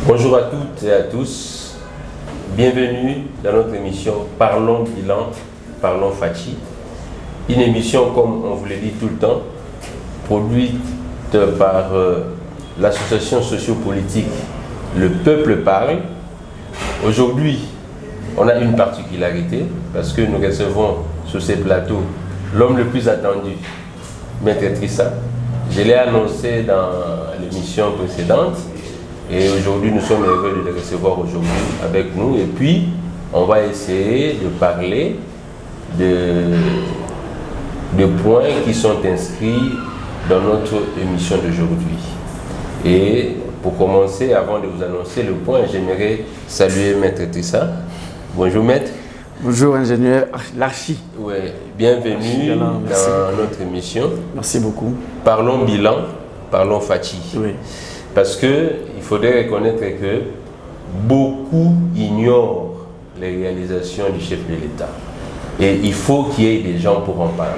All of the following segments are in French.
Bonjour à toutes et à tous, bienvenue dans notre émission Parlons Bilan, Parlons Fachi. Une émission, comme on vous le dit tout le temps, produite par l'association sociopolitique Le Peuple Parle. Aujourd'hui, on a une particularité parce que nous recevons sur ces plateaux l'homme le plus attendu, Maître Trissa. Je l'ai annoncé dans l'émission précédente. Et aujourd'hui, nous sommes heureux de le recevoir aujourd'hui avec nous. Et puis, on va essayer de parler de points qui sont inscrits dans notre émission d'aujourd'hui. Et pour commencer, avant de vous annoncer le point, j'aimerais saluer Maître Trissa. Bonjour Maître. Bonjour ingénieur Larchi. Oui, bienvenue dans notre émission. Merci beaucoup. Parlons bilan, parlons Fachi. Oui. Parce qu'il faudrait reconnaître que beaucoup ignorent les réalisations du chef de l'État. Et il faut qu'il y ait des gens pour en parler.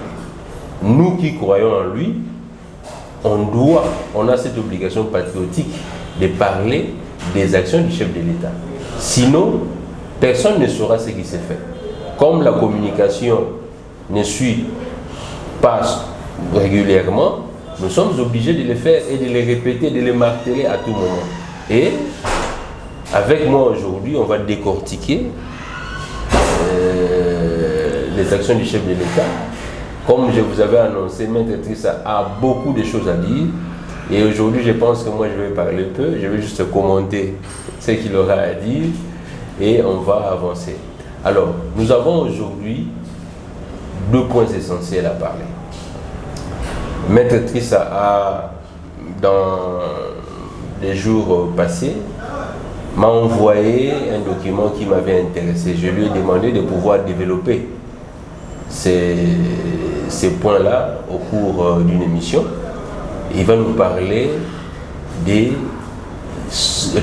Nous qui croyons en lui, on a cette obligation patriotique de parler des actions du chef de l'État. Sinon, personne ne saura ce qui s'est fait. Comme la communication ne suit pas régulièrement, nous sommes obligés de les faire et de les répéter, de les marteler à tout moment. Et avec moi aujourd'hui, on va décortiquer les actions du chef de l'État. Comme je vous avais annoncé, Maître Trissa a beaucoup de choses à dire. Et aujourd'hui, je pense que moi, je vais parler peu. Je vais juste commenter ce qu'il aura à dire et on va avancer. Alors, nous avons aujourd'hui 2 points essentiels à parler. Maître Trissa dans les jours passés, m'a envoyé un document qui m'avait intéressé. Je lui ai demandé de pouvoir développer ces points-là au cours d'une émission. Il va nous parler des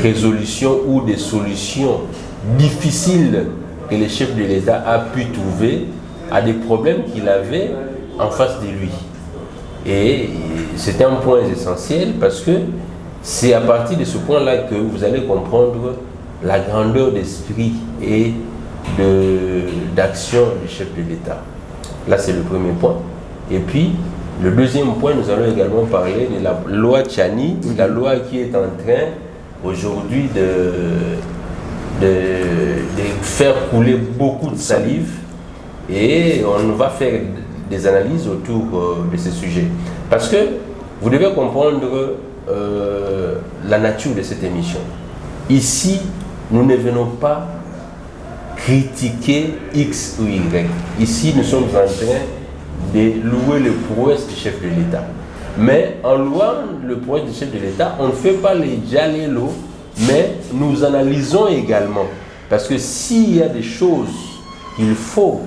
résolutions ou des solutions difficiles que le chef de l'État a pu trouver à des problèmes qu'il avait en face de lui. Et c'est un point essentiel parce que c'est à partir de ce point-là que vous allez comprendre la grandeur d'esprit et d'action du chef de l'État. Là, c'est le premier point. Et puis, le deuxième point, nous allons également parler de la loi Tchani, la loi qui est en train aujourd'hui de faire couler beaucoup de salive. Et on va faire des analyses autour de ce sujet. Parce que vous devez comprendre la nature de cette émission. Ici, nous ne venons pas critiquer X ou Y. Ici, nous sommes en train de louer le prouesse du chef de l'État. Mais en louant le prouesse du chef de l'État, on ne fait pas les Djalelo, mais nous analysons également. Parce que s'il y a des choses qu'il faut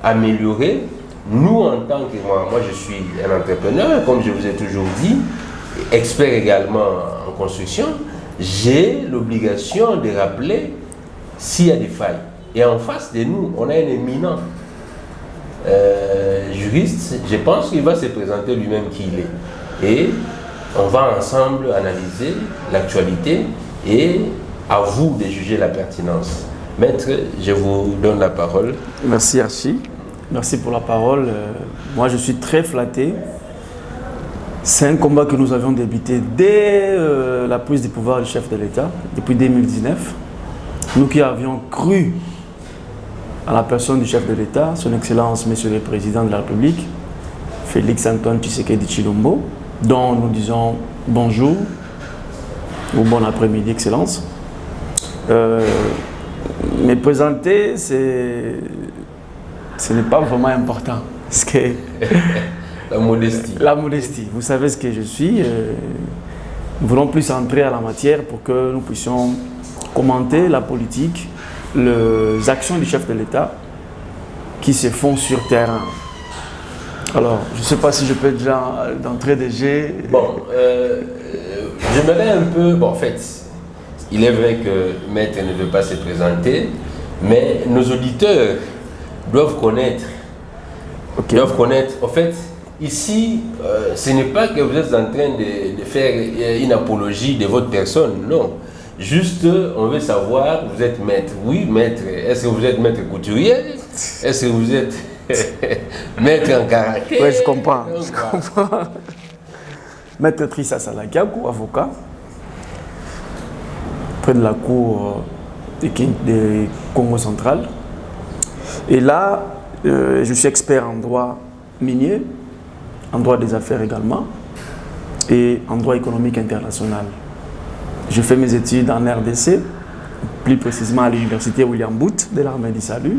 améliorer, nous, en tant que moi je suis un entrepreneur, comme je vous ai toujours dit, expert également en construction, j'ai l'obligation de rappeler s'il y a des failles. Et en face de nous, on a un éminent juriste, je pense qu'il va se présenter lui-même qui il est. Et on va ensemble analyser l'actualité et à vous de juger la pertinence. Maître, je vous donne la parole. Merci Archie. Merci pour la parole. Moi, je suis très flatté. C'est un combat que nous avions débuté dès la prise du pouvoir du chef de l'État, depuis 2019. Nous qui avions cru à la personne du chef de l'État, son Excellence, Monsieur le Président de la République, Félix Antoine Tshisekedi Tshilombo, dont nous disons bonjour ou bon après-midi, Excellence. Mais présenter, ce n'est pas vraiment important. Parce que la modestie. La modestie. Vous savez ce que je suis. Nous voulons plus entrer à la matière pour que nous puissions commenter la politique, les actions du chef de l'État qui se font sur terrain. Alors, je ne sais pas si je peux déjà d'entrée de jeu. Bon, j'aimerais un peu. Bon, en fait, il est vrai que Maître ne veut pas se présenter, mais nos auditeurs doivent connaître. Okay. Doivent connaître. En fait, ici, ce n'est pas que vous êtes en train de faire une apologie de votre personne, non. Juste, on veut savoir, vous êtes maître. Oui, maître. Est-ce que vous êtes maître couturier? Est-ce que vous êtes maître en karaté? Oui, je comprends. Maître Trissa Salakiakou, avocat, près de la cour de Congo central. Et là, je suis expert en droit minier, en droit des affaires également, et en droit économique international. Je fais mes études en RDC, plus précisément à l'université William Booth de l'Armée du Salut.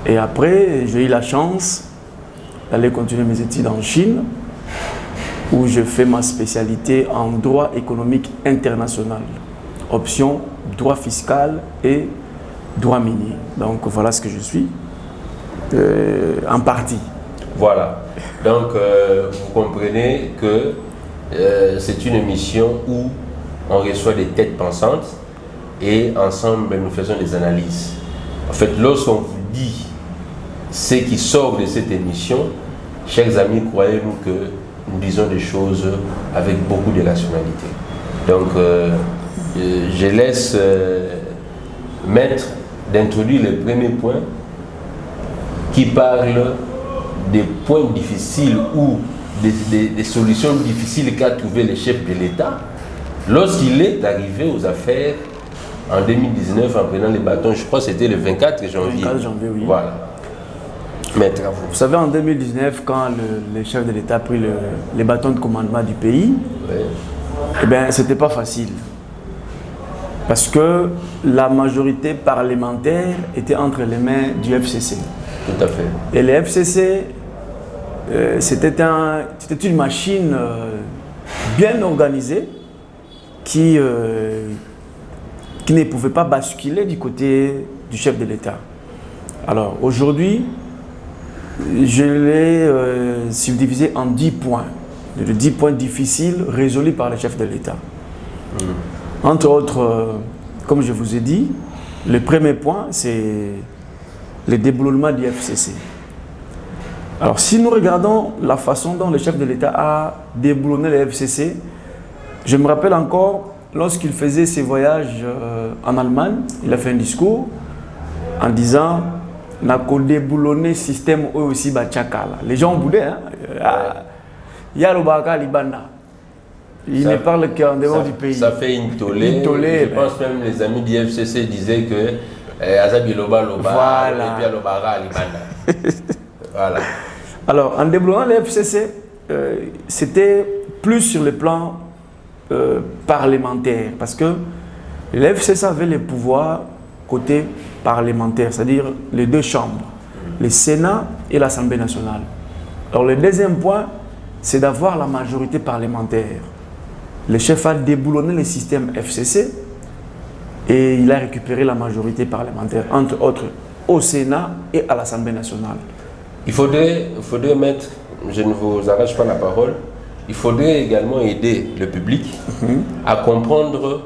Et après, j'ai eu la chance d'aller continuer mes études en Chine, où je fais ma spécialité en droit économique international. Option droit fiscal et droit minier. Donc voilà ce que je suis, en partie. Voilà. Donc vous comprenez que c'est une émission où on reçoit des têtes pensantes et ensemble nous faisons des analyses. En fait, lorsqu'on vous dit ce qui sort de cette émission, chers amis, croyez-nous que nous disons des choses avec beaucoup de rationalité. Donc je laisse Maître d'introduire le premier point qui parle des points difficiles ou des solutions difficiles qu'a trouvé le chef de l'État lorsqu'il est arrivé aux affaires en 2019 en prenant les bâtons. Je crois que c'était le 24 janvier. 24 janvier, oui. Voilà. Maître, à vous. Vous savez, en 2019, quand le chef de l'État a pris les bâtons de commandement du pays, eh bien, c'était pas facile. Parce que la majorité parlementaire était entre les mains du FCC. Tout à fait. Et le FCC, c'était une machine bien organisée qui ne pouvait pas basculer du côté du chef de l'État. Alors aujourd'hui, je l'ai subdivisé en 10 points. Les 10 points difficiles résolus par le chef de l'État. Entre autres, comme je vous ai dit, le premier point, c'est le déboulonnement du FCC. Alors, si nous regardons la façon dont le chef de l'État a déboulonné le FCC, je me rappelle encore, lorsqu'il faisait ses voyages en Allemagne, il a fait un discours en disant « N'a qu'au déboulonner système eux aussi bachakala ». Les gens voulaient, hein. Yarobaka Libanda. Il ne parle qu'en dehors du pays. Ça fait une tollée. Je pense même les amis du FCC disaient que Azabi Loba Loba, voilà. et puis Lobara Libanda. Voilà. Alors, en développant le FCC, c'était plus sur le plan parlementaire, parce que le FCC avait les pouvoirs côté parlementaire, c'est-à-dire les deux chambres, le Sénat et l'Assemblée nationale. Alors, le deuxième point, c'est d'avoir la majorité parlementaire. Le chef a déboulonné le système FCC et il a récupéré la majorité parlementaire, entre autres au Sénat et à l'Assemblée nationale. Il faudrait mettre, je ne vous arrache pas la parole, il faudrait également aider le public à comprendre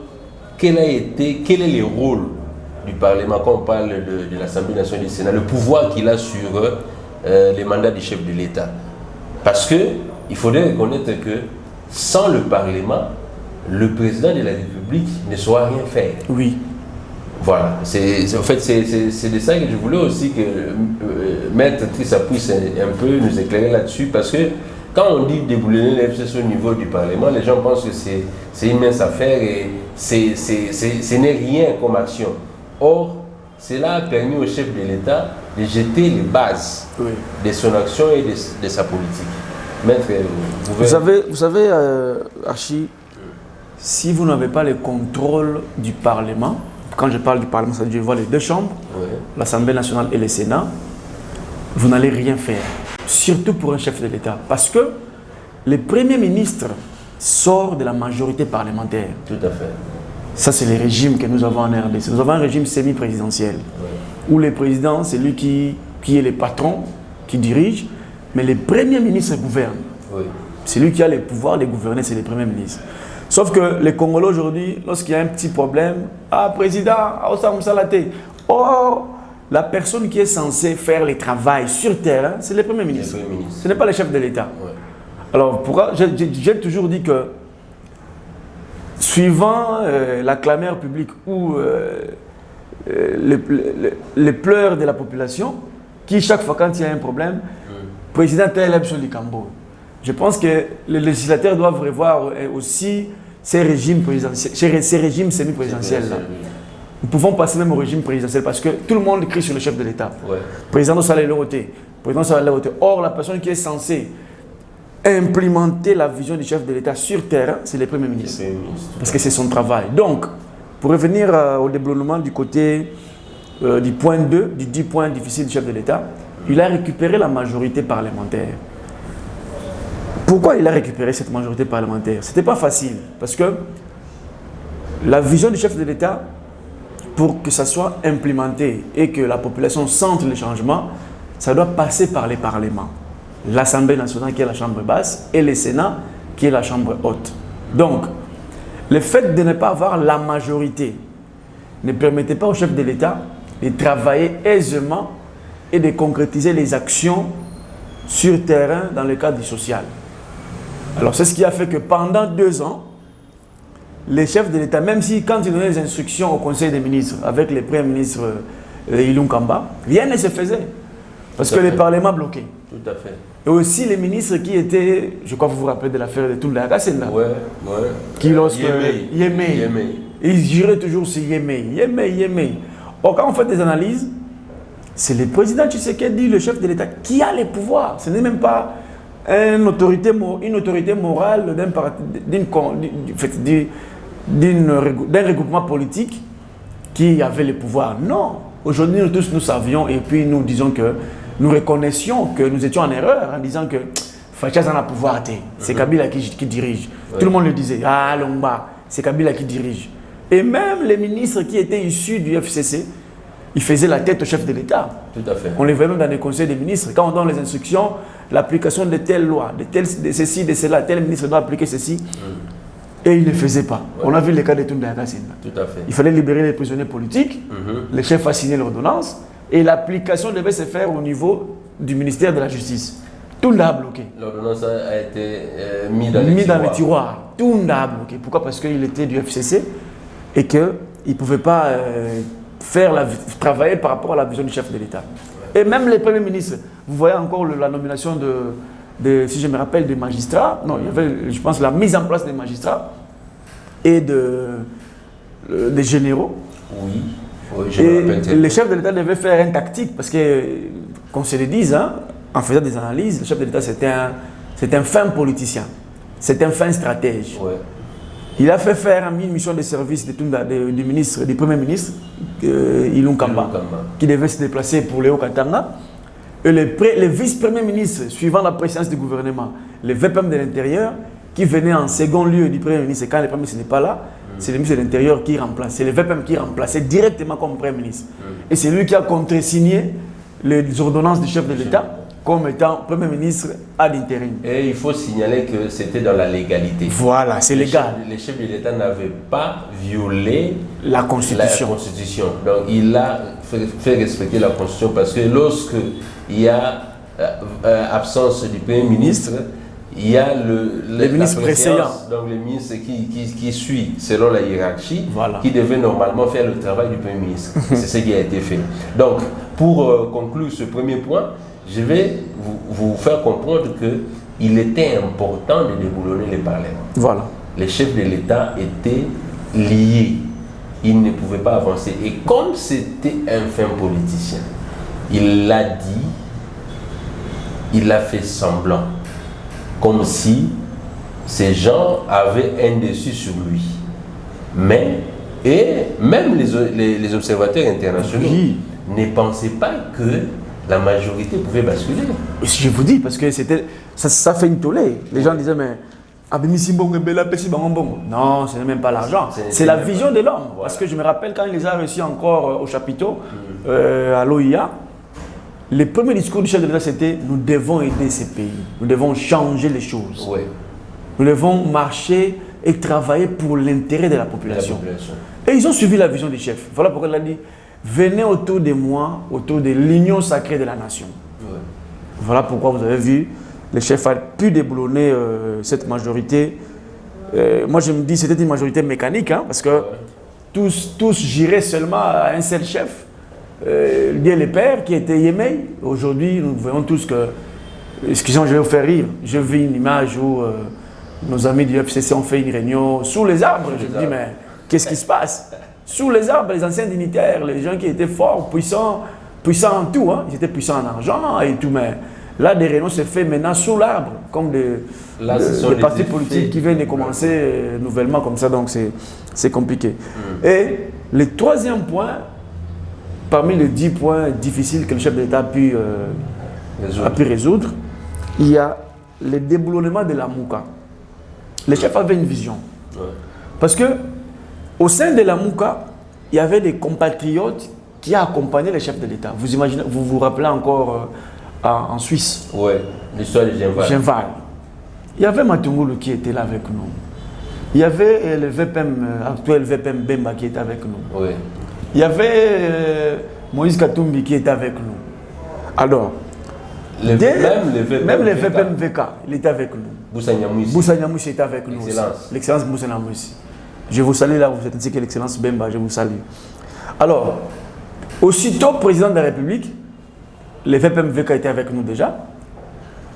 quel est le rôle du Parlement quand on parle de l'Assemblée nationale et du Sénat, le pouvoir qu'il a sur les mandats du chef de l'État. Parce qu'il faudrait reconnaître que sans le Parlement, le président de la République ne saura rien faire. Oui. Voilà. En fait, c'est de ça que je voulais aussi que Maître Trissa puisse un peu nous éclairer là-dessus. Parce que quand on dit déboulonner le FCC au niveau du Parlement, les gens pensent que c'est une mince affaire et ce n'est rien comme action. Or, cela a permis au chef de l'État de jeter les bases de son action et de sa politique. Maître, vous savez Archie, si vous n'avez pas le contrôle du Parlement, quand je parle du Parlement, c'est-à-dire je vois les deux chambres, l'Assemblée nationale et le Sénat, vous n'allez rien faire. Surtout pour un chef de l'État. Parce que le Premier ministre sort de la majorité parlementaire. Tout à fait. Ça, c'est le régime que nous avons en RDC. Nous avons un régime semi-présidentiel. Où le président, c'est lui qui est le patron, qui dirige, mais le Premier ministre gouverne. C'est lui qui a le pouvoir de gouverner, c'est le Premier ministre. Sauf que les Congolais aujourd'hui, lorsqu'il y a un petit problème, président, or, la personne qui est censée faire le travail sur terre, c'est le Premier ministre. Ce n'est pas le chef de l'État. Alors, j'ai toujours dit que suivant la clameur publique ou les pleurs de la population, qui chaque fois quand il y a un problème, président tel est sur les Cambo. Je pense que les législateurs doivent revoir aussi ces régimes présidentiels, ces régimes semi-présidentiels. Nous pouvons passer même au régime présidentiel parce que tout le monde crie sur le chef de l'État. Ouais. Président de Salé Loroté, président Salé Loroté. Or, la personne qui est censée implémenter la vision du chef de l'État sur terrain, c'est le Premier ministre. Parce que c'est son travail. Donc, pour revenir au développement du côté du point 2, du 10 points difficiles du chef de l'État, il a récupéré la majorité parlementaire. Pourquoi il a récupéré cette majorité parlementaire? Ce n'était pas facile, parce que la vision du chef de l'État, pour que ça soit implémenté et que la population sente le changement, ça doit passer par les parlements. L'Assemblée nationale qui est la chambre basse et le Sénat qui est la chambre haute. Donc, le fait de ne pas avoir la majorité ne permettait pas au chef de l'État de travailler aisément et de concrétiser les actions sur terrain dans le cadre du social. Alors c'est ce qui a fait que pendant 2 ans, les chefs de l'État, même si quand ils donnaient les instructions au Conseil des ministres avec le Premier ministre Ilunga Kamba, rien ne se faisait. Parce que le Parlement bloquait. Tout à fait. Et aussi les ministres qui étaient, je crois que vous vous rappelez de l'affaire de Toula Kassenda. Ouais. Qui lorsque Yémé. Ils juraient toujours sur Yémé. Or quand on fait des analyses, c'est le président Tshisekedi, le chef de l'État, qui a les pouvoirs. Ce n'est même pas une autorité morale d'un regroupement politique qui avait le pouvoir. Non. Aujourd'hui, nous tous, nous savions et puis nous disons que nous reconnaissions que nous étions en erreur en disant que Facha en a pouvoir. C'est Kabila qui dirige. Ouais. Tout le monde le disait. Ah, Lomba, c'est Kabila qui dirige. Et même les ministres qui étaient issus du FCC, ils faisaient la tête au chef de l'État. Tout à fait. On les voyait même dans les conseils des ministres. Quand on donne les instructions, l'application de telle loi, de ceci, de cela, tel ministre doit appliquer ceci. Et il ne le faisait pas. Ouais. On a vu le cas de Tounda Kassenda. Tout à fait. Il fallait libérer les prisonniers politiques. Le chef a signé l'ordonnance. Et l'application devait se faire au niveau du ministère de la Justice. Tounda a bloqué. L'ordonnance a été mise dans les tiroirs. Tounda a bloqué. Pourquoi? Parce qu'il était du FCC et qu'il ne pouvait pas travailler par rapport à la vision du chef de l'État. Et même les premiers ministres, vous voyez encore la nomination si je me rappelle, des magistrats. Non, il y avait, je pense, la mise en place des magistrats et des généraux. Oui, et le chef de l'État devait faire une tactique parce que, qu'on se le dise, en faisant des analyses, le chef de l'État c'est un fin politicien, c'est un fin stratège. Ouais. Il a fait faire une mission de service du Premier ministre, Ilunga Kamba, qui devait se déplacer pour Léo Katanga. Et le vice-premier ministre, suivant la présidence du gouvernement, le VPM de l'Intérieur, qui venait en second lieu du Premier ministre, et quand le Premier ministre n'est pas là, c'est le ministre de l'Intérieur qui remplace. C'est le VPM qui remplaçait directement comme Premier ministre. Et c'est lui qui a contresigné les ordonnances du chef de l'État comme étant Premier ministre à l'intérim. Et il faut signaler que c'était dans la légalité. Voilà, c'est légal. Les chefs de l'État n'avaient pas violé la Constitution. Donc il a fait respecter la Constitution parce que lorsque il y a absence du Premier ministre, il y a le ministre précédent. Donc le ministre qui suit selon la hiérarchie, voilà, qui devait normalement faire le travail du Premier ministre. C'est ce qui a été fait. Donc pour conclure ce premier point, je vais vous faire comprendre qu'il était important de déboulonner les parlements. Voilà. Les chefs de l'État étaient liés. Ils ne pouvaient pas avancer. Et comme c'était un fin politicien, il l'a dit, il a fait semblant. Comme si ces gens avaient un dessus sur lui. Et même les observateurs internationaux ne pensaient pas que la majorité pouvait basculer. Je vous dis, parce que ça fait une tollée. Les gens disaient, mais non, ce n'est même pas l'argent. C'est la vision de l'homme. Voilà. Parce que je me rappelle quand il les a reçus encore au chapiteau, à l'OIA, le premier discours du chef de l'État, c'était « Nous devons aider ces pays. Nous devons changer les choses. Ouais. Nous devons marcher et travailler pour l'intérêt de la population. » Et ils ont suivi la vision du chef. Voilà pourquoi il a dit « Venez autour de moi, autour de l'union sacrée de la nation. Ouais. » Voilà pourquoi vous avez vu, le chef a pu déboulonner cette majorité Moi, je me dis c'était une majorité mécanique, hein, parce que tous giraient seulement à un seul chef, Dieu le Père, qui était Yémei. Aujourd'hui, nous voyons tous que, excusez-moi, je vais vous faire rire, je vis une image où nos amis du FCC ont fait une réunion sous les arbres. Je me dis, mais qu'est-ce qui se passe? Sous les arbres, les anciens dignitaires, les gens qui étaient forts, puissants en tout, hein. Ils étaient puissants en argent et tout, mais là, des réunions se font maintenant sous l'arbre, comme des partis politiques qui viennent de commencer nouvellement comme ça, donc c'est compliqué. Et le troisième point, parmi les 10 points difficiles que le chef d'État a pu résoudre, il y a le déboulonnement de la Mouka. Le chef avait une vision. Parce que au sein de la Mouka, il y avait des compatriotes qui accompagnaient le chef de l'État. Vous imaginez, vous vous rappelez encore en Suisse? Oui, l'histoire de Genval. Il y avait Matungulu qui était là avec nous. Il y avait le VPM, actuel VPM Bemba qui était avec nous. Oui. Il y avait Moïse Katumbi qui était avec nous. Alors, même le VPM VK, il était avec nous. Boussa Nyamouchi était avec nous. L'excellence Boussa Nyamouchi. Je vous salue là, vous êtes ainsi que l'excellence Bemba, je vous salue. Alors, aussitôt président de la République, le VPM VK était avec nous déjà,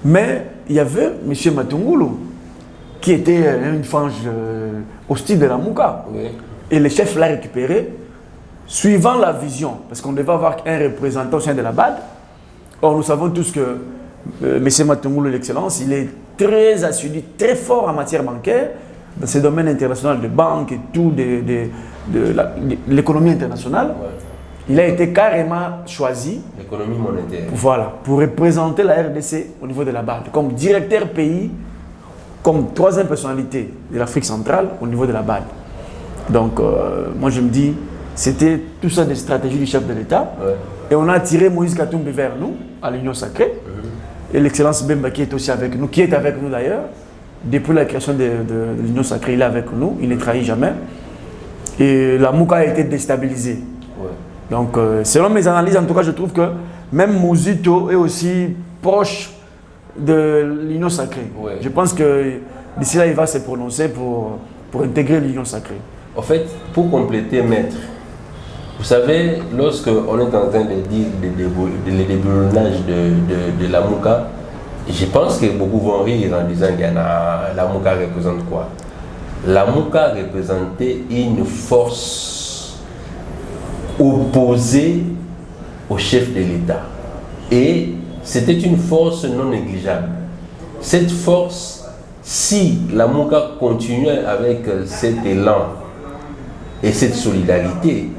mais il y avait M. Matungulu qui était une frange hostile de la Mouka. Oui. Et le chef l'a récupéré, suivant la vision, parce qu'on devait avoir un représentant au sein de la BAD. Or, nous savons tous que M. Matungulu, l'excellence, il est très assidu, très fort en matière bancaire, dans ces domaines internationaux de banque et tout, de l'économie internationale. Ouais. Il a été carrément choisi. L'économie monétaire. Voilà, pour représenter la RDC au niveau de la BAD, comme directeur pays, comme troisième personnalité de l'Afrique centrale au niveau de la BAD. Donc, moi je me dis, c'était tout ça des stratégies du chef de l'État. Ouais. Et on a attiré Moïse Katumbi vers nous, à l'Union Sacrée. Et l'excellence Bemba qui est aussi avec nous, qui est avec nous d'ailleurs. Depuis la création de l'Union Sacrée, il est avec nous, il ne trahit jamais. Et la Mouka a été déstabilisée. Ouais. Donc, selon mes analyses, en tout cas, je trouve que même Mouzito est aussi proche de l'Union Sacrée. Ouais. Je pense que d'ici là, il va se prononcer pour intégrer l'Union Sacrée. En fait, pour compléter, maître, vous savez, lorsque on est en train de dire le déboulonnage de la Mouka, je pense que beaucoup vont rire en disant que la Mouka représente quoi? La Mouka représentait une force opposée au chef de l'État. Et c'était une force non négligeable. Cette force, si la Mouka continuait avec cet élan et cette solidarité,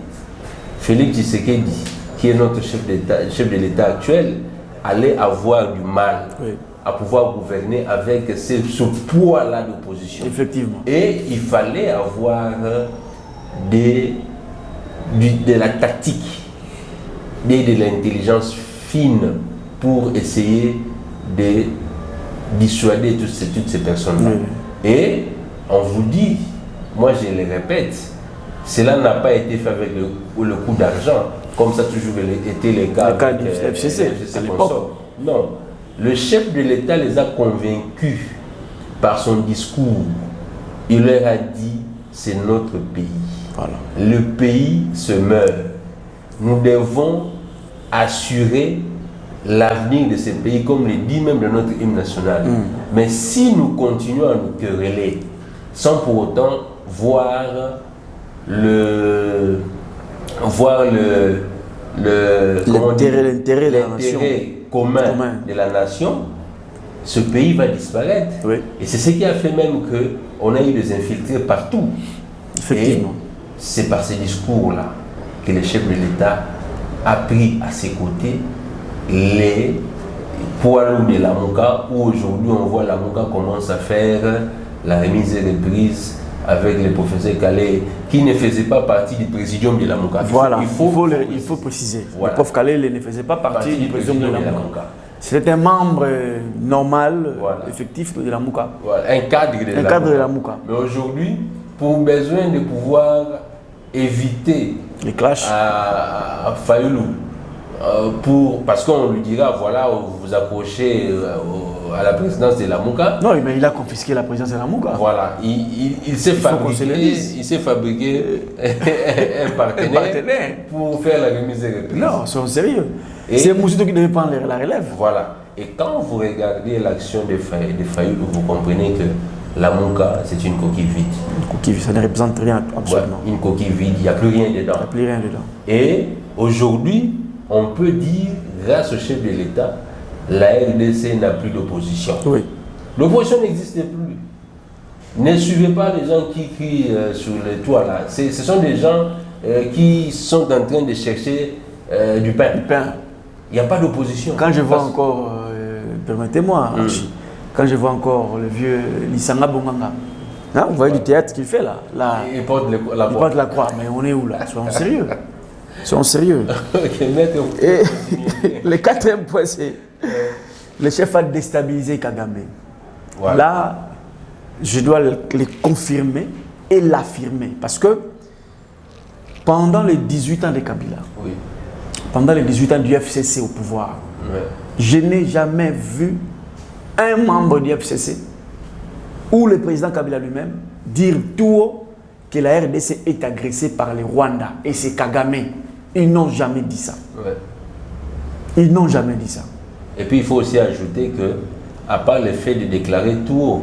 Félix Tshisekedi, qui est notre chef de l'État actuel, allait avoir du mal à pouvoir gouverner avec ce poids-là d'opposition. Effectivement. Et il fallait avoir de la tactique et de l'intelligence fine pour essayer de dissuader toutes ces personnes-là. Et on vous dit, moi je le répète, cela n'a pas été fait avec le coup d'argent, comme ça a toujours été le cas du FCC à l'époque. Non, le chef de l'État les a convaincus par son discours. Il leur a dit, c'est notre pays. Voilà. Le pays se meurt. Nous devons assurer l'avenir de ce pays, comme le dit même de notre hymne national. Mais si nous continuons à nous quereller, sans pour autant voir l'intérêt commun de la nation, ce pays va disparaître. Oui. Et c'est ce qui a fait même qu'on a eu des infiltrés partout. Effectivement. Et c'est par ces discours-là que le chef de l'État a pris à ses côtés les poids lourds de la Mouka, où aujourd'hui on voit la Mouka commence à faire la remise et reprise avec le professeur Calais, qui ne faisait pas partie du présidium de la Mouka. Voilà, il faut préciser. Voilà. Le prof Calais ne faisait pas partie du présidium de la Mouka. C'était un membre normal, voilà, effectif de la Mouka. Voilà, un cadre de la Mouka. Mais aujourd'hui, pour besoin de pouvoir éviter les clashs à Fayoulou, parce qu'on lui dira, voilà, vous approchez à la présidence de la Mouka. Non, mais il a confisqué la présidence de la Mouka. Voilà, il s'est fabriqué un partenaire pour faire la remise des reprises. Non, c'est sérieux. C'est Moussito qui devait prendre la relève. Voilà. Et quand vous regardez l'action de Fayulu, vous comprenez que la Mouka, c'est une coquille vide. Une coquille vide, ça ne représente rien absolument. Ouais, une coquille vide, il n'y a plus rien dedans. Il n'y a plus rien dedans. Et aujourd'hui, on peut dire, grâce au chef de l'État, la RDC n'a plus d'opposition. Oui. L'opposition n'existe plus. Ne suivez pas les gens qui crient sur les toits là. Ce sont des gens qui sont en train de chercher du pain. Du pain. Il n'y a pas d'opposition. Quand je vois encore, permettez-moi, quand je vois encore le vieux Lissanga Bonganga, hein, vous voyez du théâtre qu'il fait là. Il porte la croix. Mais on est où là? Soyons sérieux. Soyons sérieux. Okay, maître, et le quatrième point, c'est le chef a déstabilisé Kagame. Voilà. Là, je dois le confirmer et l'affirmer. Parce que pendant les 18 ans de Kabila, oui, pendant les 18 ans du FCC au pouvoir, ouais, je n'ai jamais vu un membre du FCC ou le président Kabila lui-même dire tout haut que la RDC est agressée par les Rwandais. Et c'est Kagame. Ils n'ont jamais dit ça. ouais. Ils n'ont jamais dit ça. Et puis il faut aussi ajouter que, à part le fait de déclarer tout haut,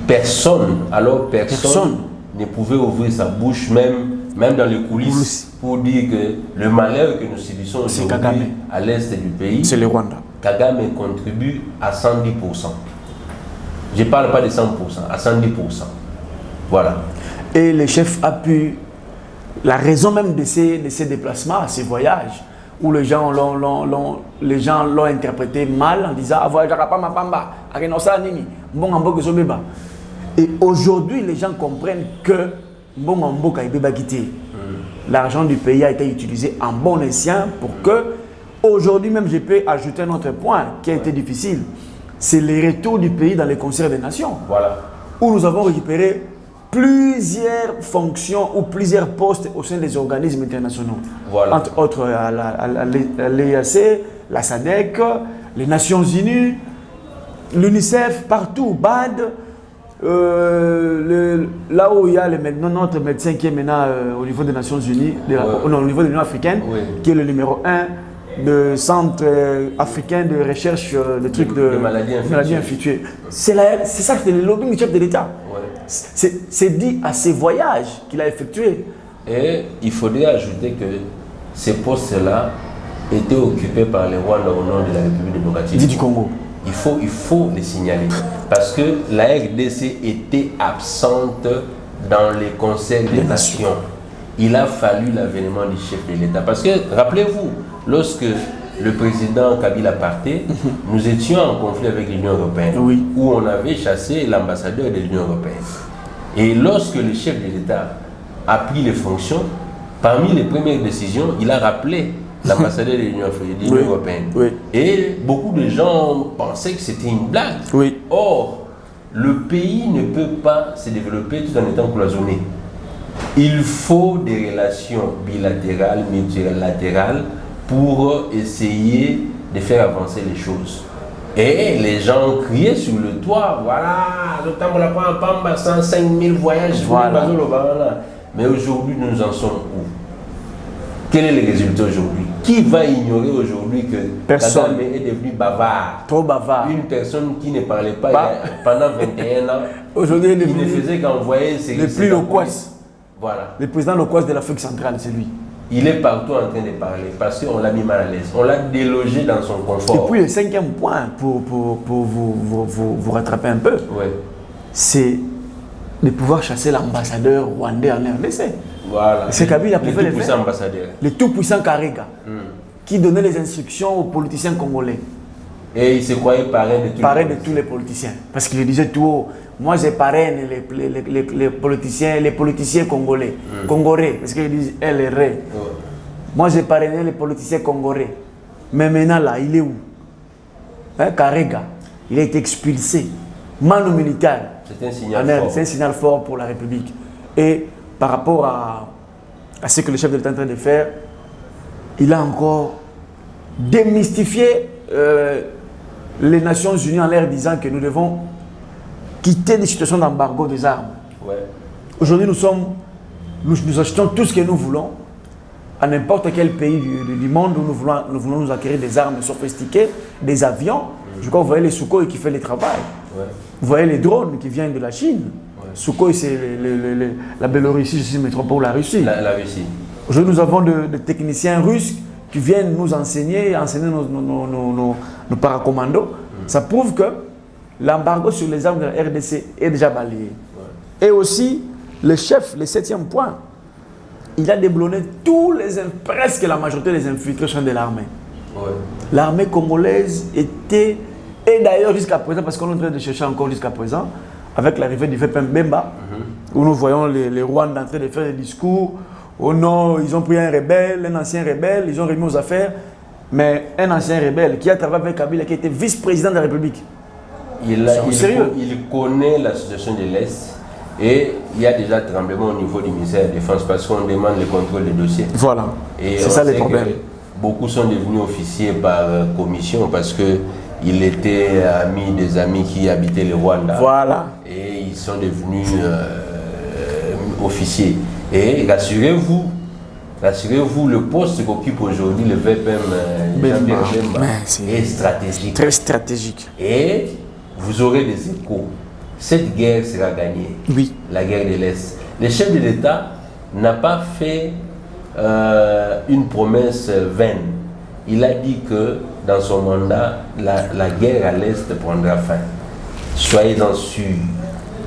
personne ne pouvait ouvrir sa bouche, même dans les coulisses, pour dire que le malheur que nous subissons aujourd'hui à l'est du pays, c'est le Rwanda. Kagame contribue à 110%. Je ne parle pas de 100%, à 110%. Voilà. Et le chef a pu, la raison même de ces déplacements, ces voyages, où les gens l'ont interprété mal en disant et aujourd'hui les gens comprennent que l'argent du pays a été utilisé en bon escient pour que aujourd'hui même je peux ajouter un autre point qui a été difficile, c'est le retour du pays dans les concerts des nations, voilà, où nous avons récupéré plusieurs fonctions ou plusieurs postes au sein des organismes internationaux. Voilà. Entre autres, l'EAC, la SADC, les Nations Unies, l'UNICEF, partout, BAD, là où il y a notre médecin qui est maintenant au niveau des Nations Unies, au niveau de l'Union africaine, oui, qui est le numéro 1 du Centre africain de recherche de trucs de maladies infectieuses. C'est ça, c'est le lobbying du chef de l'État. C'est dit à ces voyages qu'il a effectués. Et il faudrait ajouter que ces postes-là étaient occupés par les Rwandais au nom de la République démocratique du Congo. Il faut les signaler. Parce que la RDC était absente dans les concerts des nations. Il a fallu l'avènement du chef de l'État. Parce que, rappelez-vous, lorsque le président Kabila partait, nous étions en conflit avec l'Union européenne, oui, où on avait chassé l'ambassadeur de l'Union européenne. Et lorsque le chef de l'État a pris les fonctions, parmi les premières décisions, il a rappelé l'ambassadeur de l'Union européenne. Oui. Et beaucoup de gens pensaient que c'était une blague. Oui. Or, le pays ne peut pas se développer tout en étant cloisonné. Il faut des relations bilatérales, multilatérales, pour essayer de faire avancer les choses. Et les gens criaient sur le toit, voilà, notamment la Pamba, 105 000 voyages, voilà. Mais aujourd'hui, nous en sommes où? Quel est le résultat aujourd'hui? Qui va ignorer aujourd'hui que Kagame est devenu bavard? Trop bavard. Une personne qui ne parlait pas pendant 21 ans, aujourd'hui, il ne faisait qu'envoyer ses... Le plus loquace. Voilà. Le président loquace de l'Afrique centrale, c'est lui. Il est partout en train de parler parce qu'on l'a mis mal à l'aise. On l'a délogé dans son confort. Et puis le cinquième point, pour vous rattraper un peu, ouais, c'est de pouvoir chasser l'ambassadeur rwandais en RDC. Voilà. C'est Kabila le tout-puissant ambassadeur. Le tout-puissant Karega, qui donnait les instructions aux politiciens congolais. Et il se croyait parrain de tous les politiciens. Parce qu'il disait tout haut, moi je parraine les politiciens congolais. Congolais, parce qu'ils disent LR. Ouais. Moi j'ai parrainé les politiciens congolais. Mais maintenant là, il est où? Hein, Karega, il a été expulsé. Manu militaire. C'est un signal fort. C'est un signal fort pour la République. Et par rapport à ce que le chef de l'État est en train de faire, il a encore démystifié les Nations Unies en leur disant que nous devons quitter des situations d'embargo des armes. Ouais. Aujourd'hui, nous achetons tout ce que nous voulons à n'importe quel pays du monde où nous voulons nous acquérir des armes sophistiquées, des avions. Je crois que vous voyez les Sukhoi qui font le travail. Ouais. Vous voyez les drones qui viennent de la Chine. Ouais. Sukhoi, c'est la Biélorussie, je ne me trompe pas, ou la Russie. La Russie. Aujourd'hui, nous avons des techniciens russes qui viennent nous enseigner nos paracommandos. Ça prouve que l'embargo sur les armes de la RDC est déjà balayé. Ouais. Et aussi, le chef, le 7e point, il a déblonné presque la majorité des infiltrations de l'armée. Ouais. L'armée congolaise était, et d'ailleurs jusqu'à présent, parce qu'on est en train de chercher encore jusqu'à présent, avec l'arrivée du VPM Bemba, où nous voyons les Rwandais en train de faire des discours. Oh non, ils ont pris un rebelle, un ancien rebelle, ils ont remis aux affaires. Mais un ancien rebelle qui a travaillé avec Kabila, qui était vice-président de la République. Il connaît la situation de l'Est et il y a déjà tremblement au niveau du ministère de la Défense parce qu'on demande le contrôle des dossiers. Voilà, c'est ça le problème. Beaucoup sont devenus officiers par commission parce qu'il était ami des amis qui habitaient le Rwanda. Voilà. Et ils sont devenus officiers. Et rassurez-vous, le poste qu'occupe aujourd'hui le VPM Jean-Pierre Bemba est stratégique. Très stratégique. Et vous aurez des échos. Cette guerre sera gagnée. Oui. La guerre de l'Est. Le chef de l'État n'a pas fait une promesse vaine. Il a dit que dans son mandat, la guerre à l'Est prendra fin. Soyez-en sûrs,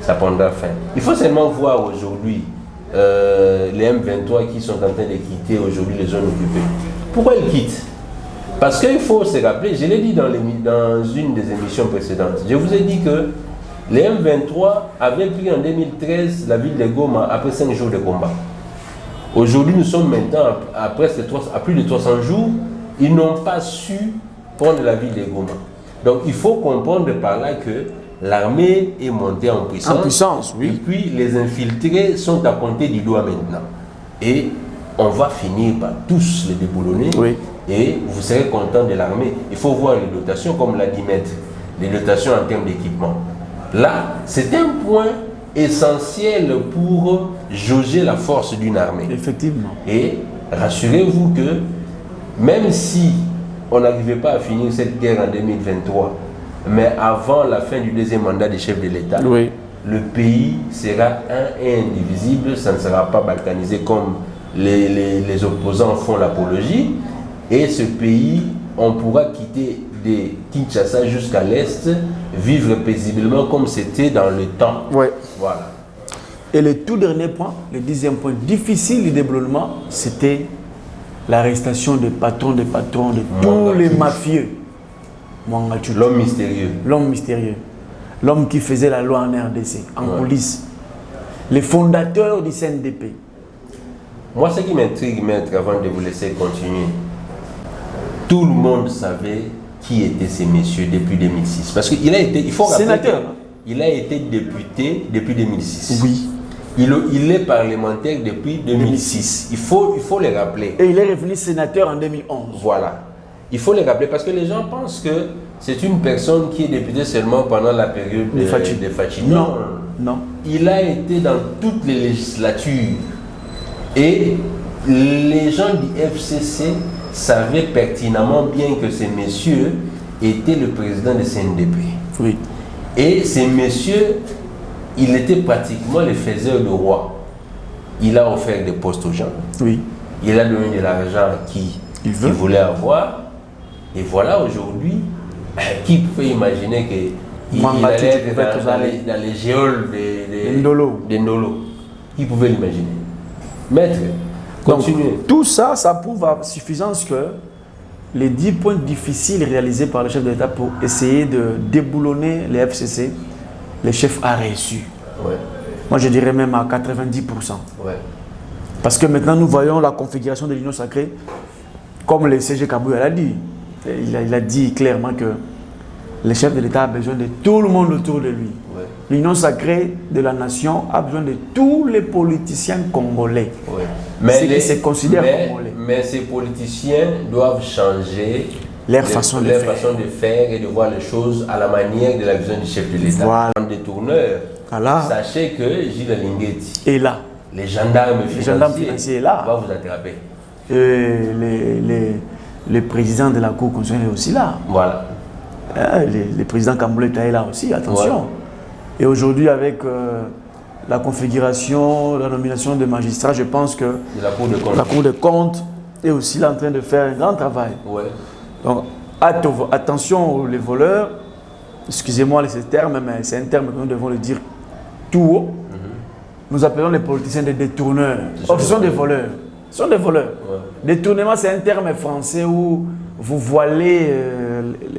ça prendra fin. Il faut seulement voir aujourd'hui les M23 qui sont en train de quitter aujourd'hui les zones occupées. Pourquoi ils quittent? Parce qu'il faut se rappeler, je l'ai dit dans une des émissions précédentes, je vous ai dit que les M23 avaient pris en 2013 la ville de Goma après 5 jours de combat. Aujourd'hui, nous sommes maintenant à plus de 300 jours, ils n'ont pas su prendre la ville de Goma. Donc il faut comprendre par là que l'armée est montée en puissance. En puissance, oui. Et puis les infiltrés sont à compter du doigt maintenant. Et on va finir par tous les déboulonner. Oui. Et vous serez content de l'armée. Il faut voir les dotations, comme l'a dit Maître, les dotations en termes d'équipement. Là, c'est un point essentiel pour jauger la force d'une armée. Effectivement. Et rassurez-vous que même si on n'arrivait pas à finir cette guerre en 2023, mais avant la fin du deuxième mandat des chefs de l'État, oui, le pays sera un et indivisible, ça ne sera pas balkanisé comme les opposants font l'apologie. Et ce pays, on pourra quitter de Kinshasa jusqu'à l'Est, vivre paisiblement comme c'était dans le temps. Oui. Voilà. Et le tout dernier point, le 10e point difficile du développement, c'était l'arrestation des patrons de tous les mafieux. L'homme mystérieux. L'homme mystérieux. L'homme qui faisait la loi en RDC, en coulisses. Les fondateurs du CNDP. Moi, ce qui m'intrigue, Maître, avant de vous laisser continuer, tout le monde savait qui étaient ces messieurs depuis 2006. Parce qu'il a été, il faut rappeler, sénateur. Il a été député depuis 2006. Oui. Il est parlementaire depuis 2006. Il faut le rappeler. Et il est revenu sénateur en 2011. Voilà. Il faut le rappeler parce que les gens pensent que c'est une personne qui est députée seulement pendant la période de Fachi. Non. Non. Il a été dans toutes les législatures. Et les gens du FCC savaient pertinemment bien que ces messieurs étaient le président de CNDP. Oui. Et ces messieurs, il était pratiquement le faiseur de roi. Il a offert des postes aux gens. Oui. Il a donné de l'argent à qui il voulait avoir. Et voilà, aujourd'hui, qui pouvait imaginer qu'il allait être dans les géoles de Ndolo. Qui pouvait l'imaginer? Maître, continuez. Donc, tout ça, ça prouve à suffisance que les 10 points difficiles réalisés par le chef de l'État pour essayer de déboulonner les FCC, le chef a réussi. Ouais. Moi, je dirais même à 90%. Ouais. Parce que maintenant, nous voyons la configuration de l'Union sacrée, comme le CG Kabouya l'a dit. Il a dit clairement que le chef de l'État a besoin de tout le monde autour de lui. Ouais. L'Union sacrée de la nation a besoin de tous les politiciens congolais. Ouais. Ceux qui se considèrent congolais. Mais ces politiciens doivent changer leur façon de faire et de voir les choses à la manière de la vision du chef de l'État. Voilà. En détourneur, Voilà. sachez que Gilles Linguetti est là. Les gendarmes financiers est là. vont vous attraper. Le président de la Cour constitutionnelle est aussi là. Voilà. Le président Kambouleta est là aussi, attention. Ouais. Et aujourd'hui, avec la configuration, la nomination de magistrats, je pense que la Cour des comptes est aussi là en train de faire un grand travail. Ouais. Donc, attention les voleurs, excusez-moi ce terme, mais c'est un terme que nous devons le dire tout haut. Nous appelons les politiciens des détourneurs. Or, ce sont des voleurs. Ce sont des voleurs. Ouais. Détournement, c'est un terme français où vous voilez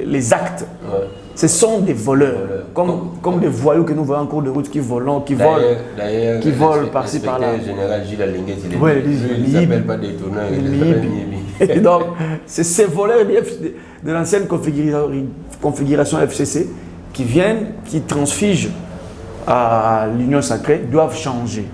les actes. Ouais. Ce sont des voleurs. Comme des voyous que nous voyons en cours de route qui volent par-ci par-là. Le général Gilles Linguetti, il ne s'appelle pas détourneur, il s'appelle Niébi. Donc, c'est ces voleurs de l'ancienne configuration FCC qui viennent, qui transfigent à l'Union sacrée, doivent changer.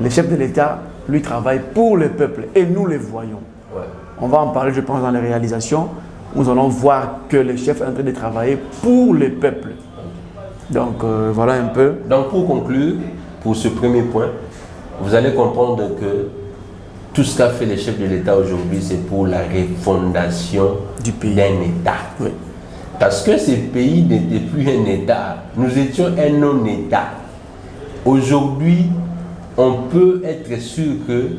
Les chefs de l'État, lui, travaillent pour le peuple et nous les voyons. Ouais. On va en parler, je pense, dans les réalisations. Nous allons voir que les chefs sont en train de travailler pour le peuple. Donc, voilà un peu. Donc, pour conclure, pour ce premier point, vous allez comprendre que tout ce qu'a fait les chefs de l'État aujourd'hui, c'est pour la refondation du pays, d'un État. Oui. Parce que ce pays n'était plus un État. Nous étions un non-État. Aujourd'hui, on peut être sûr que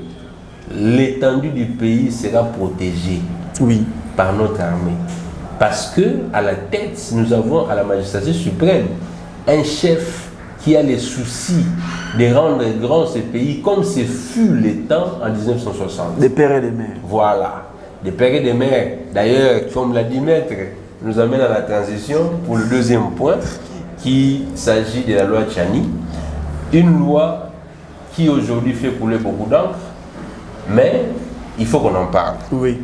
l'étendue du pays sera protégée par notre armée. Parce que à la tête, nous avons à la magistrature suprême un chef qui a les soucis de rendre grand ce pays comme ce fut le temps en 1960. Des pères et des mères. Voilà, des pères et des mères. D'ailleurs, comme l'a dit Maître, nous amène à la transition pour le deuxième point, qui s'agit de la loi Tchani. Une loi qui aujourd'hui fait couler beaucoup d'encre, mais il faut qu'on en parle. Oui.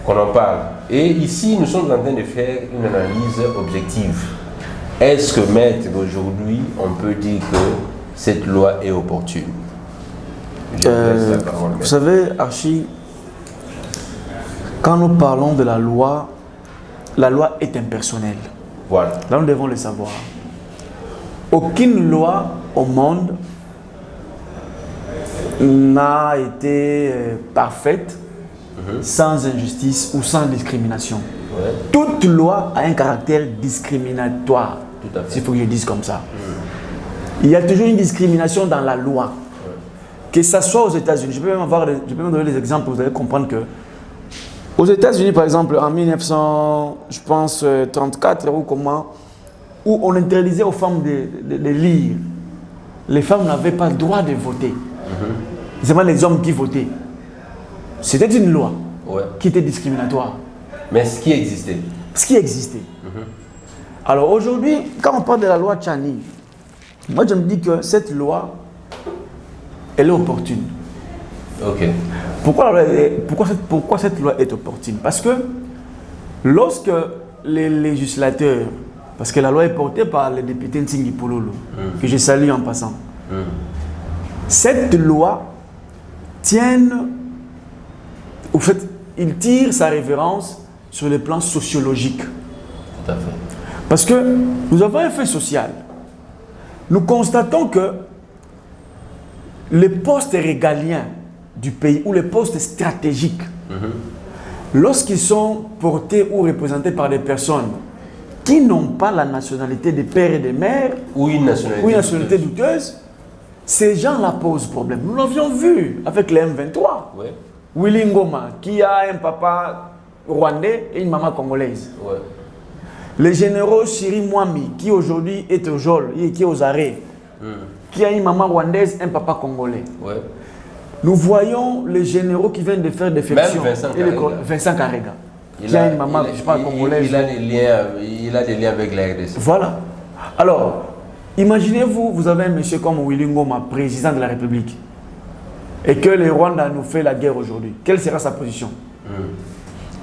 Qu'on en parle. Et ici, nous sommes en train de faire une analyse objective. Est-ce que, Maître, aujourd'hui, on peut dire que cette loi est opportune? Vous savez, Archie, quand nous parlons de la loi est impersonnelle. Voilà. Là, nous devons le savoir. Aucune loi au monde n'a été parfaite sans injustice ou sans discrimination. Ouais. Toute loi a un caractère discriminatoire. Tout à fait. S'il faut que je dise comme ça. Il y a toujours une discrimination dans la loi. Ouais. Que ce soit aux États-Unis. Je peux même donner des exemples, vous allez comprendre que aux États-Unis, par exemple, en 1934 ou comment, où on interdisait aux femmes de lire. Les femmes n'avaient pas le droit de voter. C'est pas les hommes qui votaient. C'était une loi qui était discriminatoire. Mais ce qui existait. Ce qui existait. Alors aujourd'hui, quand on parle de la loi Tchani, moi je me dis que cette loi, elle est opportune. Ok. Pourquoi cette loi est opportune? Parce que lorsque les législateurs, parce que la loi est portée par le député Ntingi Pololo, que je salue en passant, cette loi au fait, il tire sa référence sur le plan sociologique. Tout à fait. Parce que nous avons un fait social. Nous constatons que les postes régaliens du pays ou les postes stratégiques, lorsqu'ils sont portés ou représentés par des personnes qui n'ont pas la nationalité des pères et des mères ou une nationalité douteuse, ces gens-là posent problème. Nous l'avions vu avec les M23. Ouais. Willy Ngoma, qui a un papa rwandais et une maman congolaise. Ouais. Les généraux Chiri Mwami, qui aujourd'hui est au Jol, qui est aux arrêts, qui a une maman rwandaise et un papa congolais. Ouais. Nous voyons les généraux qui viennent de faire défection. Même Vincent Karega. Qui a une maman, je parle congolaise. Il a des liens avec la RDC. Voilà. Alors, imaginez-vous, vous avez un monsieur comme Willy Ngoma, président de la République, et que le Rwanda nous fait la guerre aujourd'hui. Quelle sera sa position?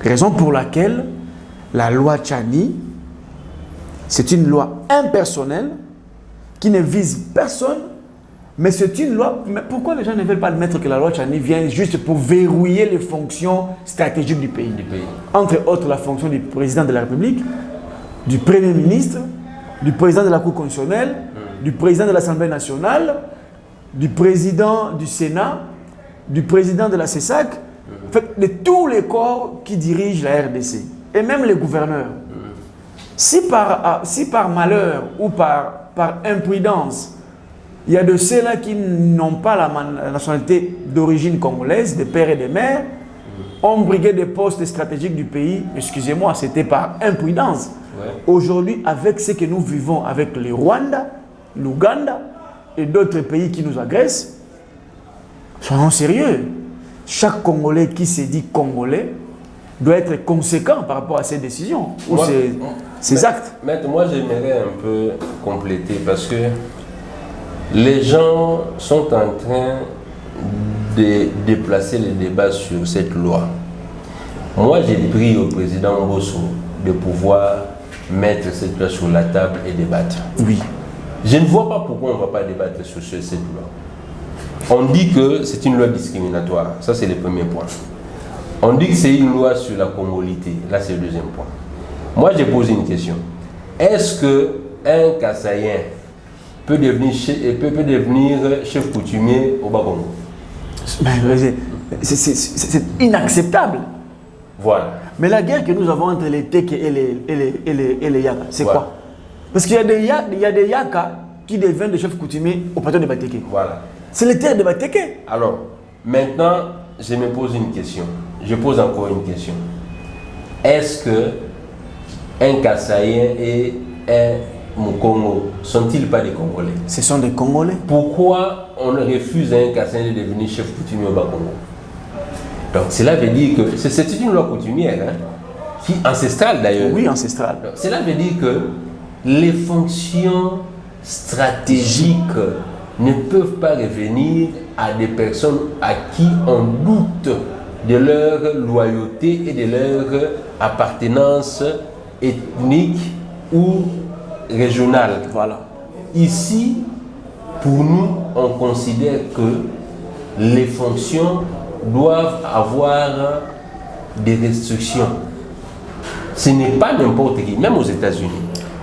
Raison pour laquelle la loi Tchani, c'est une loi impersonnelle qui ne vise personne, Mais c'est une loi. Mais pourquoi les gens ne veulent pas admettre que la loi Tchani vient juste pour verrouiller les fonctions stratégiques du pays? Entre autres, la fonction du président de la République, du Premier ministre, du président de la Cour constitutionnelle, du président de l'Assemblée nationale, du président du Sénat, du président de la CESAC, de tous les corps qui dirigent la RDC, et même les gouverneurs. Si par malheur ou par imprudence, il y a de ceux-là qui n'ont pas la nationalité d'origine congolaise, des pères et des mères, ont brigué des postes stratégiques du pays, excusez-moi, c'était par imprudence. Ouais. Aujourd'hui, avec ce que nous vivons avec le Rwanda, l'Ouganda et d'autres pays qui nous agressent, soyons sérieux. Chaque Congolais qui se dit Congolais doit être conséquent par rapport à ses décisions ou ses actes. Maître, moi j'aimerais un peu compléter parce que les gens sont en train de déplacer les débats sur cette loi. Moi j'ai pris au président Mbosso de pouvoir mettre cette loi sur la table et débattre. Oui. Je ne vois pas pourquoi on ne va pas débattre sur cette loi. On dit que c'est une loi discriminatoire. Ça, c'est le premier point. On dit que c'est une loi sur la congolité. Là, c'est le deuxième point. Moi, j'ai posé une question. Est-ce qu'un Kassaïen peut devenir chef coutumier au Bas-Congo? C'est inacceptable. Voilà. Mais la guerre que nous avons entre les Teke et les Yaka, c'est quoi? Parce qu'il y a des Yaka qui deviennent des chefs coutumiers au plateau de Bateke. Voilà. C'est les terres de Bateke. Alors, maintenant, je me pose une question. Je pose encore une question. Est-ce que un Kassaïen et un Mukongo sont-ils pas des Congolais? Ce sont des Congolais. Pourquoi on refuse à un Kassaïen de devenir chef coutumier au Bas-Congo? Donc, cela veut dire que c'est une loi coutumière, hein, qui ancestrale d'ailleurs. Oui, ancestrale. Donc, cela veut dire que les fonctions stratégiques ne peuvent pas revenir à des personnes à qui on doute de leur loyauté et de leur appartenance ethnique ou régionale. Voilà. Ici, pour nous, on considère que les fonctions doivent avoir des restrictions. Ce n'est pas n'importe qui, même aux États-Unis.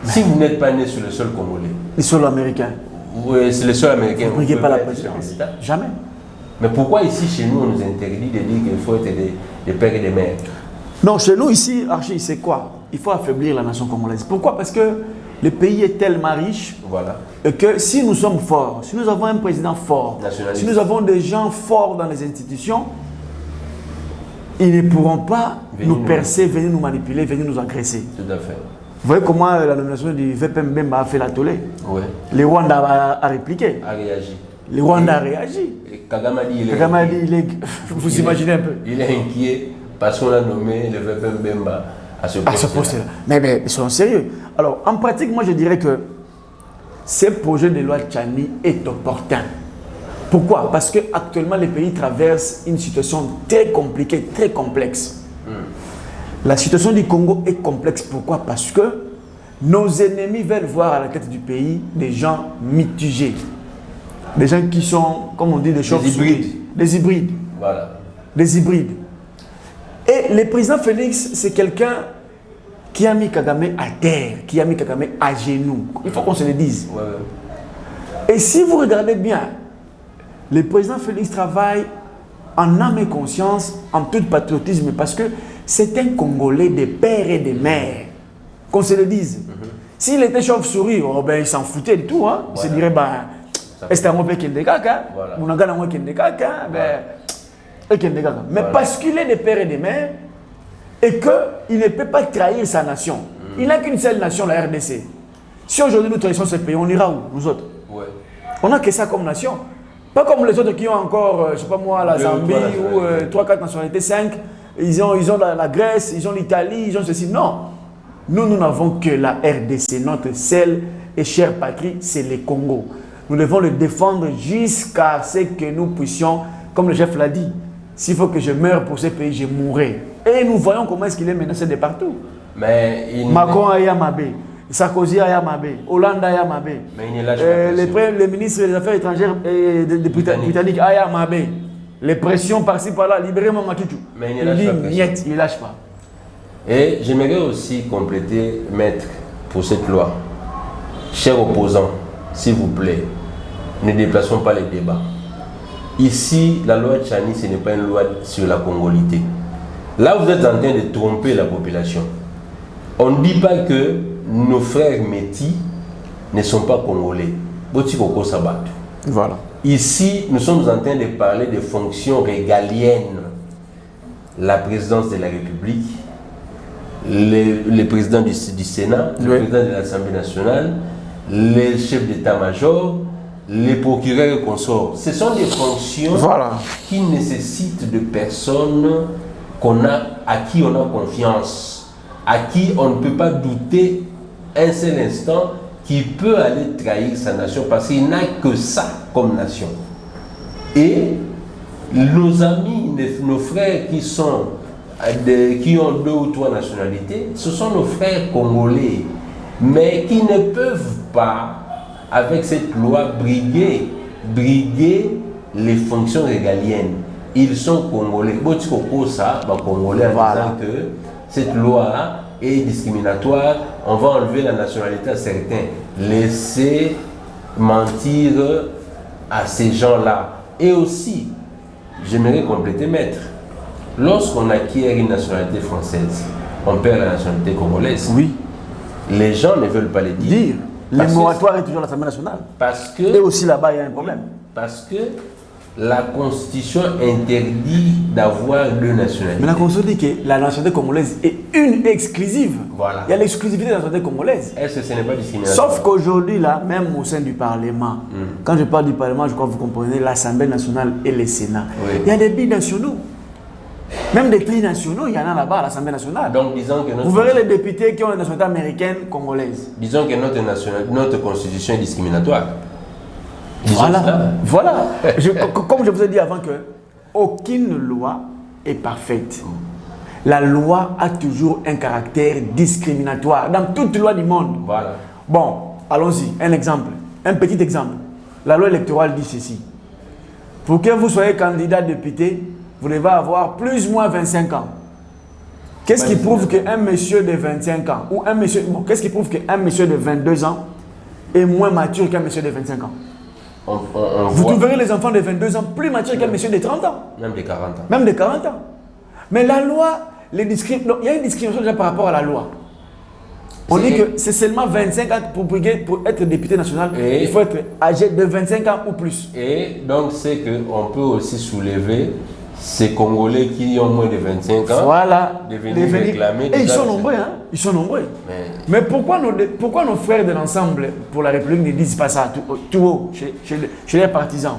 Si vous n'êtes pas né sur le sol congolais, le sol américain. Oui, c'est le sol américain. Vous ne briguez pas la présidence. Jamais. Mais pourquoi ici, chez nous, on nous interdit de dire qu'il faut être des pères et des mères? Non, chez nous, ici, Archie, c'est quoi? Il faut affaiblir la nation congolaise. Pourquoi? Parce que le pays est tellement riche, voilà, et que si nous sommes forts, si nous avons un président fort, si nous avons des gens forts dans les institutions, ils ne pourront pas nous percer, venir nous manipuler, venir nous agresser. Tout à fait. Vous voyez comment la nomination du VPM Bemba a fait la tollée? Oui. Le Rwanda a répliqué. A réagi. Le Rwanda a réagi. Et Kagame a dit, vous imaginez un peu. Il est inquiet parce qu'on a nommé le VPM Bemba à ce poste-là. Mais soyons sérieux. Alors, en pratique, moi je dirais que ce projet de loi Tchani est opportun. Pourquoi? Parce qu'actuellement, les pays traversent une situation très compliquée, très complexe. La situation du Congo est complexe. Pourquoi? Parce que nos ennemis veulent voir à la tête du pays des gens mitigés. Des gens qui sont, comme on dit, des hybrides. Des hybrides. Voilà. Des hybrides. Et le président Félix, c'est quelqu'un qui a mis Kagame à terre, qui a mis Kagame à genoux. Il faut qu'on se le dise. Ouais. Et si vous regardez bien, le président Félix travaille en âme et conscience, en tout patriotisme, parce que c'est un Congolais des pères et des mères. Qu'on se le dise. S'il était chauve-souris, oh ben, il s'en foutait du tout. Hein. Il se dirait, ben, est-ce un mauvais Kendekaka? Mais parce qu'il est des pères et des mères, et qu'il ne peut pas trahir sa nation. Il n'a qu'une seule nation, la RDC. Si aujourd'hui nous trahissons ce pays, on ira où, nous autres? On n'a que ça comme nation. Pas comme les autres qui ont encore, je ne sais pas moi, la Zambie ou 3-4 nationalités, 5. Ils ont la Grèce, ils ont l'Italie, ils ont ceci. Non. Nous n'avons que la RDC. Notre seule et chère patrie, c'est le Congo. Nous devons le défendre jusqu'à ce que nous puissions, comme le chef l'a dit, s'il faut que je meure pour ce pays, je mourrai. Et nous voyons comment est-ce qu'il est menacé de partout. Mais Macron a Yamabé. Sarkozy a Yamabe, Hollande a Yamabe, Mais il ne lâche pas le ministre des Affaires étrangères britanniques a Yamabe. Les pressions par-ci par-là, libérer Mamakitou. Mais il ne lâche pas. Il ne lâche pas. Et j'aimerais aussi compléter, maître, pour cette loi. Chers opposants, s'il vous plaît, ne déplaçons pas les débats. Ici, la loi Tchani, ce n'est pas une loi sur la congolité. Là, vous êtes en train de tromper la population. On ne dit pas que nos frères métis ne sont pas congolais. Botikoko Sabato. Voilà. Ici, nous sommes en train de parler des fonctions régaliennes. La présidence de la République, le président du Sénat, le président de l'Assemblée nationale, les chefs d'état-major, les procureurs et consorts. Ce sont des fonctions qui nécessitent de personnes à qui on a confiance, à qui on ne peut pas douter un seul instant qui peut aller trahir sa nation parce qu'il n'a que ça comme nation. Et nos amis, nos frères qui ont 2 ou 3 nationalités, ce sont nos frères congolais, mais qui ne peuvent pas, avec cette loi, briguer les fonctions régaliennes. Ils sont congolais. Congolais en disant que cette loi est discriminatoire, on va enlever la nationalité à certains. Laissez mentir à ces gens-là. Et aussi, j'aimerais compléter, maître, lorsqu'on acquiert une nationalité française, on perd la nationalité congolaise. Oui. Les gens ne veulent pas le dire. Le moratoire est toujours à l'Assemblée nationale. Et aussi là-bas, il y a un problème. Parce que la Constitution interdit d'avoir 2 nationalités. Mais la Constitution dit que la nationalité congolaise est une exclusive. Voilà. Il y a l'exclusivité de la nationalité congolaise. Est-ce que ce n'est pas discriminatoire? Sauf qu'aujourd'hui, là, même au sein du Parlement, quand je parle du Parlement, je crois que vous comprenez l'Assemblée nationale et le Sénat. Oui. Il y a des binationaux. Même des trinationaux, il y en a là-bas à l'Assemblée nationale. Donc, disons que vous verrez les députés qui ont une nationalité américaine, congolaise. Disons que notre constitution est discriminatoire. Voilà. Comme je vous ai dit avant, aucune loi est parfaite. La loi a toujours un caractère discriminatoire dans toute loi du monde. Voilà. Bon, allons-y. Un exemple. Un petit exemple. La loi électorale dit ceci. Pour que vous soyez candidat député, vous devez avoir plus ou moins 25 ans. Qu'est-ce qui prouve qu'un monsieur de 25 ans ou un monsieur... Bon, qu'est-ce qui prouve qu'un monsieur de 22 ans est moins mature qu'un monsieur de 25 ans? Vous trouverez les enfants de 22 ans plus matures qu'un monsieur de 30 ans. Même de 40 ans. Même de 40 ans. Mais la loi, il y a une discrimination déjà par rapport à la loi. On dit que c'est seulement 25 ans pour être député national. Il faut être âgé de 25 ans ou plus. Et donc, c'est qu'on peut aussi soulever ces Congolais qui ont moins de 25 ans. Voilà. De venir réclamer. Et ils sont nombreux, hein. Ils sont nombreux. Mais pourquoi nos frères de l'ensemble pour la République ne disent pas ça tout haut chez les partisans?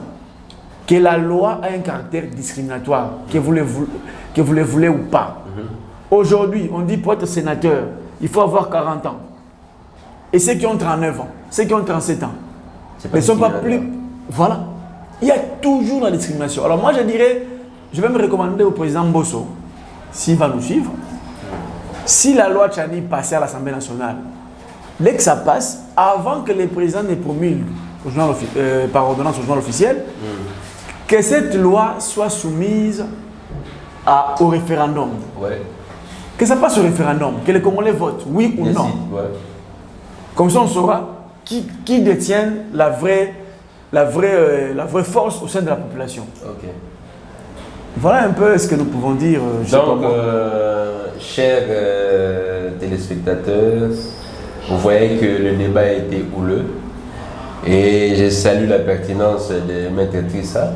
Que la loi a un caractère discriminatoire, que vous le voulez ou pas. Aujourd'hui, on dit pour être sénateur, il faut avoir 40 ans. Et ceux qui ont 39 ans, ceux qui ont 37 ans, ne sont pas plus... Voilà. Il y a toujours la discrimination. Alors moi, je dirais, je vais me recommander au président Mbosso, s'il va nous suivre, si la loi Tchani passait à l'Assemblée nationale, dès que ça passe, avant que les présidents ne promulguent par ordonnance au journal officiel, que cette loi soit soumise au référendum. Ouais. Que ça passe au référendum, que les Congolais votent, oui ou non. Ouais. Comme ça, on saura qui détient la vraie force au sein de la population. Okay. Voilà un peu ce que nous pouvons dire. Donc, chers téléspectateurs, vous voyez que le débat a été houleux et je salue la pertinence de Maître Trissa,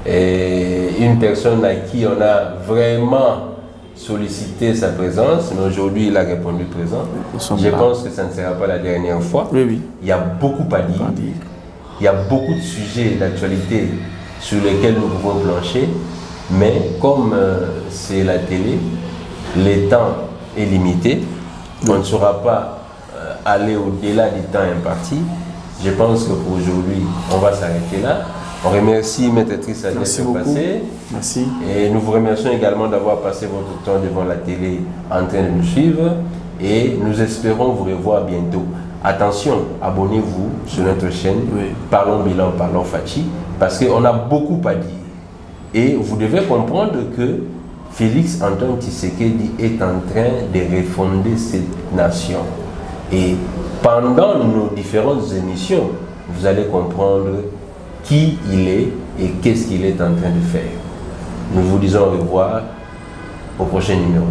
et une personne à qui on a vraiment sollicité sa présence, mais aujourd'hui il a répondu présent. Je pense que ça ne sera pas la dernière fois. Oui. Il y a beaucoup à dire. Il y a beaucoup de sujets d'actualité sur lesquels nous pouvons plancher. Mais comme c'est la télé, le temps est limité, on ne saura pas aller au-delà du temps imparti. Je pense que pour aujourd'hui, on va s'arrêter là. On remercie Maître Trissa d'être passé. Merci. Et nous vous remercions également d'avoir passé votre temps devant la télé en train de nous suivre. et nous espérons vous revoir bientôt. Attention, abonnez-vous sur notre chaîne, Parlons Bilan, Parlons Fachi, parce qu'on a beaucoup à dire. Et vous devez comprendre que Félix Antoine Tshisekedi est en train de refonder cette nation. Et pendant nos différentes émissions, vous allez comprendre qui il est et qu'est-ce qu'il est en train de faire. Nous vous disons au revoir au prochain numéro.